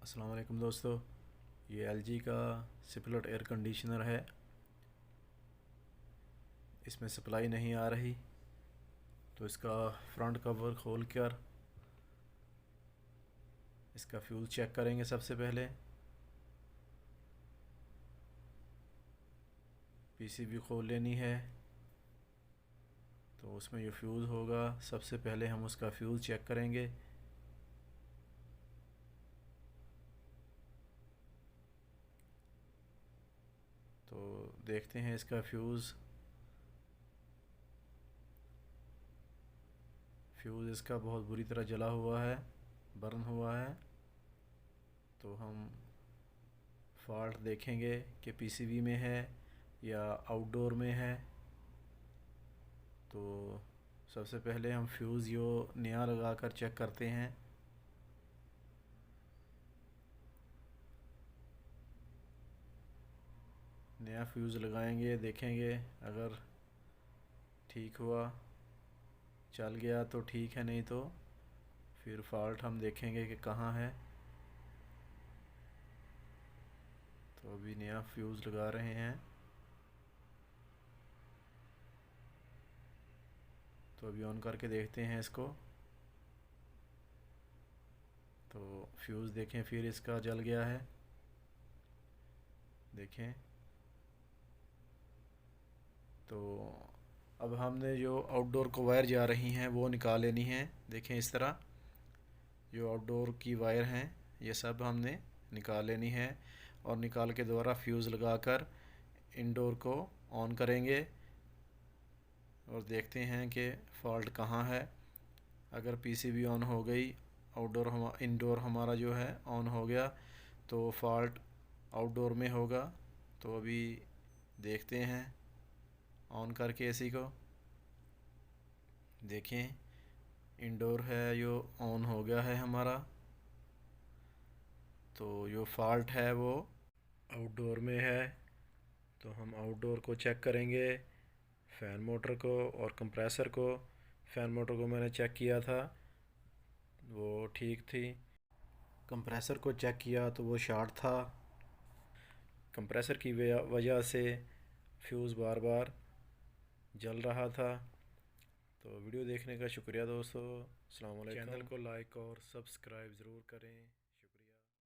अस्सलाम वालेकुम दोस्तों, ये एलजी का स्प्लिट एयर कंडीशनर है। इसमें सप्लाई नहीं आ रही, तो इसका फ्रंट कवर खोल कर इसका फ्यूज़ चेक करेंगे। सबसे पहले पीसीबी खोल लेनी है, तो उसमें जो फ्यूज़ होगा सबसे पहले हम उसका फ्यूज़ चेक करेंगे। तो देखते हैं इसका फ्यूज़ इसका बहुत बुरी तरह जला हुआ है, बर्न हुआ है। तो हम फॉल्ट देखेंगे कि पीसीबी में है या आउटडोर में है। तो सबसे पहले हम फ्यूज़ जो नया लगा कर चेक करते हैं। नया फ्यूज़ लगाएंगे, देखेंगे अगर ठीक हुआ, चल गया तो ठीक है, नहीं तो फिर फॉल्ट हम देखेंगे कि कहाँ है। तो अभी नया फ्यूज़ लगा रहे हैं। तो अभी ऑन करके देखते हैं इसको। तो फ्यूज़ देखें, फिर इसका जल गया है, देखें। तो अब हमने जो आउटडोर को वायर जा रही हैं वो निकाल लेनी है। देखें इस तरह जो आउटडोर की वायर हैं ये सब हमने निकाल लेनी है, और निकाल के दोबारा फ्यूज़ लगाकर इंडोर को ऑन करेंगे और देखते हैं कि फ़ॉल्ट कहाँ है। अगर पीसीबी ऑन हो गई, इंडोर हमारा जो है ऑन हो गया, तो फ़ॉल्ट आउटडोर में होगा। तो अभी देखते हैं ऑन करके एसी को। देखें इंडोर है जो ऑन हो गया है हमारा। तो जो फॉल्ट है वो आउटडोर में है। तो हम आउटडोर को चेक करेंगे, फ़ैन मोटर को और कंप्रेसर को। फ़ैन मोटर को मैंने चेक किया था, वो ठीक थी। कंप्रेसर को चेक किया तो वो शॉर्ट था। कंप्रेसर की वजह से फ्यूज़ बार बार जल रहा था। तो वीडियो देखने का शुक्रिया दोस्तों। अस्सलाम वालेकुम। चैनल को लाइक और सब्सक्राइब ज़रूर करें।